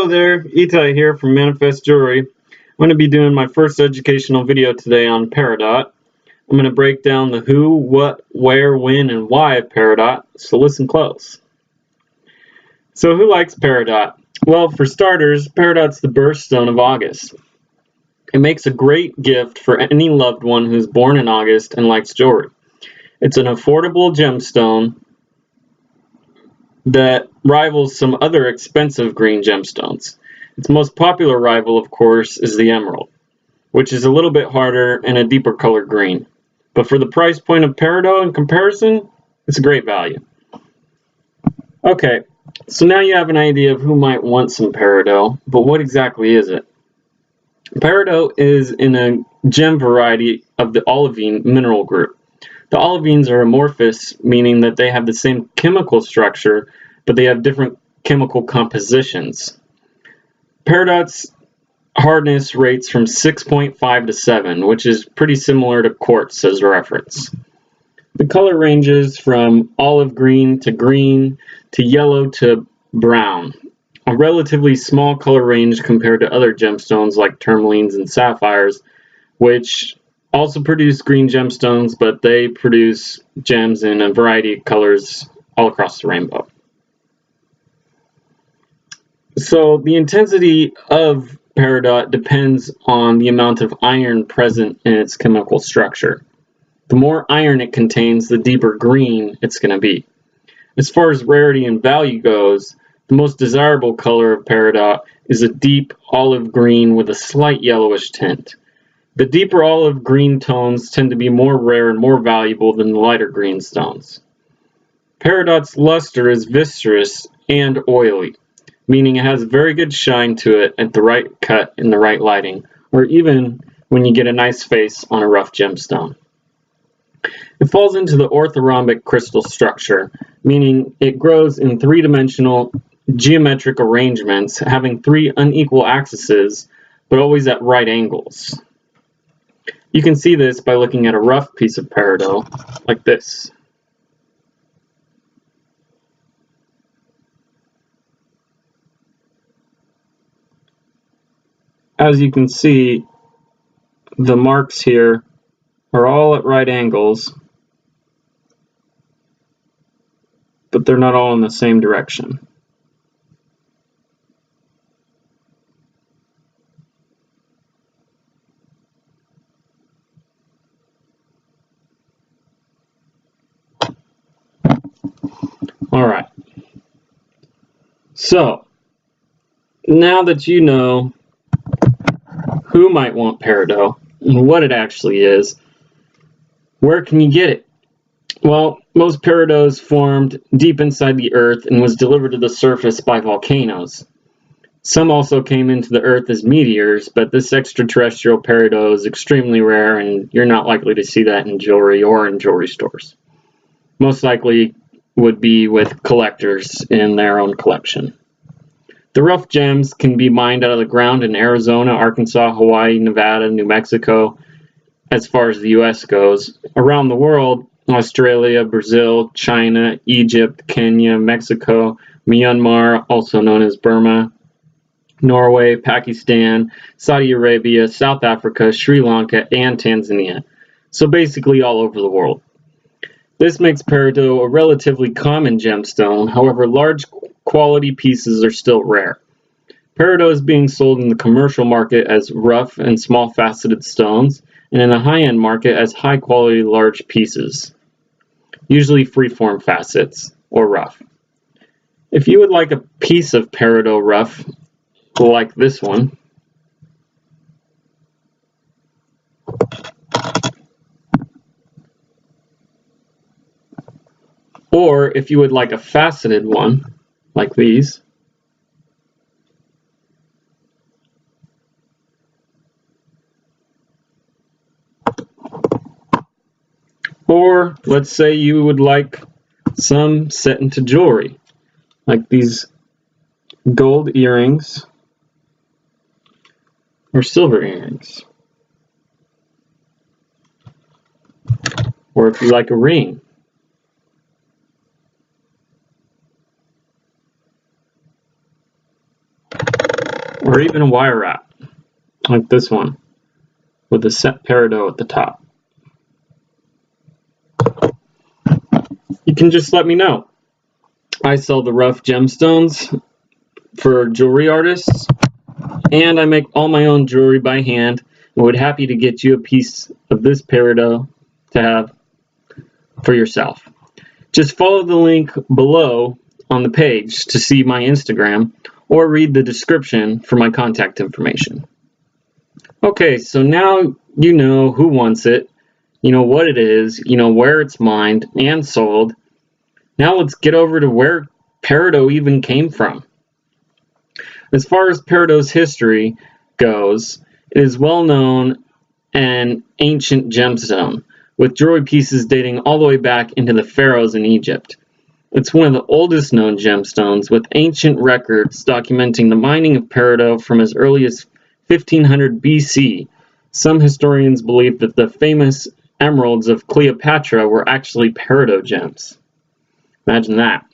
Hello there, Itai here from Manifest Jewelry. I'm going to be doing my first educational video today on Peridot. I'm going to break down the who, what, where, when, and why of Peridot, so listen close. So who likes Peridot? Well, for starters, Peridot's the birthstone of August. It makes a great gift for any loved one who's born in August and likes jewelry. It's an affordable gemstone that rivals some other expensive green gemstones. Its most popular rival, of course, is the emerald, which is a little bit harder and a deeper color green. But for the price point of Peridot in comparison, it's a great value. Okay, so now you have an idea of who might want some Peridot, but what exactly is it? Peridot is in a gem variety of the olivine mineral group. The olivines are amorphous, meaning that they have the same chemical structure, but they have different chemical compositions. Peridot's hardness rates from 6.5 to 7, which is pretty similar to quartz as a reference. The color ranges from olive green to yellow to brown, a relatively small color range compared to other gemstones like tourmalines and sapphires, which also produce green gemstones, but they produce gems in a variety of colors all across the rainbow. So the intensity of Peridot depends on the amount of iron present in its chemical structure. The more iron it contains, the deeper green it's going to be. As far as rarity and value goes, the most desirable color of Peridot is a deep olive green with a slight yellowish tint. The deeper olive green tones tend to be more rare and more valuable than the lighter green stones. Peridot's luster is viscous and oily, meaning it has very good shine to it at the right cut in the right lighting, or even when you get a nice face on a rough gemstone. It falls into the orthorhombic crystal structure, meaning it grows in three-dimensional geometric arrangements having three unequal axes, but always at right angles. You can see this by looking at a rough piece of Peridot, like this. As you can see, the marks here are all at right angles, but they're not all in the same direction. Alright, so now that you know who might want Peridot and what it actually is, where can you get it? Well, most Peridots formed deep inside the earth and was delivered to the surface by volcanoes. Some also came into the earth as meteors, but this extraterrestrial Peridot is extremely rare and you're not likely to see that in jewelry or in jewelry stores. Most likely would be with collectors in their own collection. The rough gems can be mined out of the ground in Arizona, Arkansas, Hawaii, Nevada, New Mexico, as far as the US goes. Around the world, Australia, Brazil, China, Egypt, Kenya, Mexico, Myanmar, also known as Burma, Norway, Pakistan, Saudi Arabia, South Africa, Sri Lanka, and Tanzania. So basically all over the world. This makes Peridot a relatively common gemstone, however large quality pieces are still rare. Peridot is being sold in the commercial market as rough and small faceted stones, and in the high-end market as high-quality large pieces, usually free-form facets or rough. If you would like a piece of Peridot rough, like this one, or if you would like a faceted one, like these, or let's say you would like some set into jewelry, like these gold earrings or silver earrings, or if you like a ring. or even a wire wrap, like this one, with a set peridot at the top. You can just let me know. I sell the rough gemstones for jewelry artists, and I make all my own jewelry by hand, and would happy to get you a piece of this peridot to have for yourself. Just follow the link below on the page to see my Instagram, or read the description for my contact information. Okay, so now you know who wants it, you know what it is, you know where it's mined and sold. Now let's get over to where peridot even came from. As far as peridot's history goes, it is well known an ancient gemstone, with jewelry pieces dating all the way back into the pharaohs in Egypt. It's one of the oldest known gemstones, with ancient records documenting the mining of peridot from as early as 1500 BC. Some historians believe that the famous emeralds of Cleopatra were actually peridot gems. Imagine that.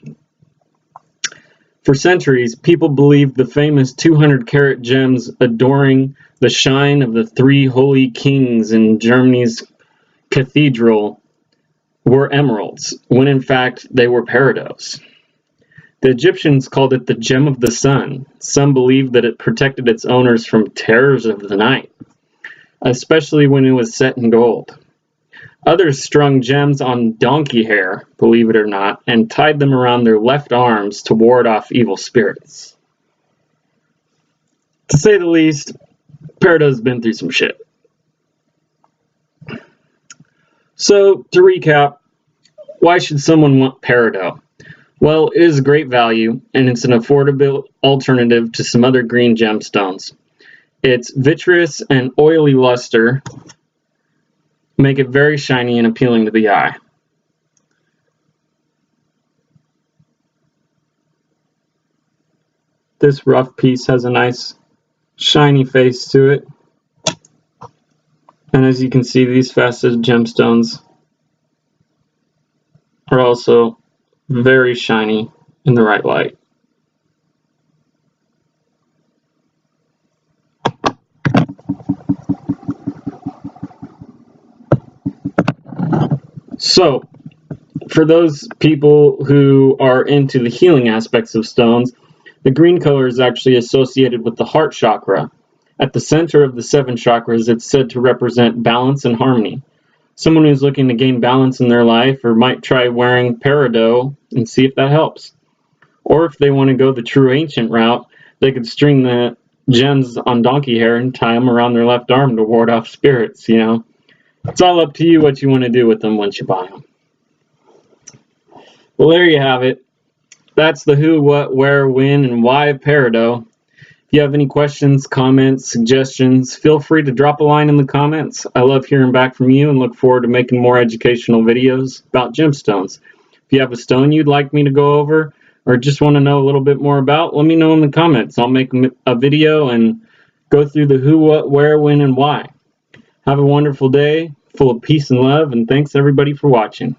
For centuries, people believed the famous 200-carat gems adoring the shine of the three holy kings in Germany's cathedral were emeralds, when in fact they were peridots. The Egyptians called it the gem of the sun. Some believed that it protected its owners from terrors of the night, especially when it was set in gold. Others strung gems on donkey hair, believe it or not, and tied them around their left arms to ward off evil spirits. To say the least, peridot's been through some shit. So, to recap, why should someone want peridot? Well, it is a great value, and it's an affordable alternative to some other green gemstones. Its vitreous and oily luster make it very shiny and appealing to the eye. This rough piece has a nice shiny face to it. And as you can see, these faceted gemstones are also very shiny in the right light. So, for those people who are into the healing aspects of stones, the green color is actually associated with the heart chakra. At the center of the 7 chakras, it's said to represent balance and harmony. Someone who's looking to gain balance in their life or might try wearing peridot and see if that helps. Or if they want to go the true ancient route, they could string the gems on donkey hair and tie them around their left arm to ward off spirits, you know. It's all up to you what you want to do with them once you buy them. Well, there you have it. That's the who, what, where, when, and why of peridot. If you have any questions, comments, suggestions, feel free to drop a line in the comments. I love hearing back from you and look forward to making more educational videos about gemstones. If you have a stone you'd like me to go over or just want to know a little bit more about, let me know in the comments. I'll make a video and go through the who, what, where, when, and why. Have a wonderful day, full of peace and love, and thanks everybody for watching.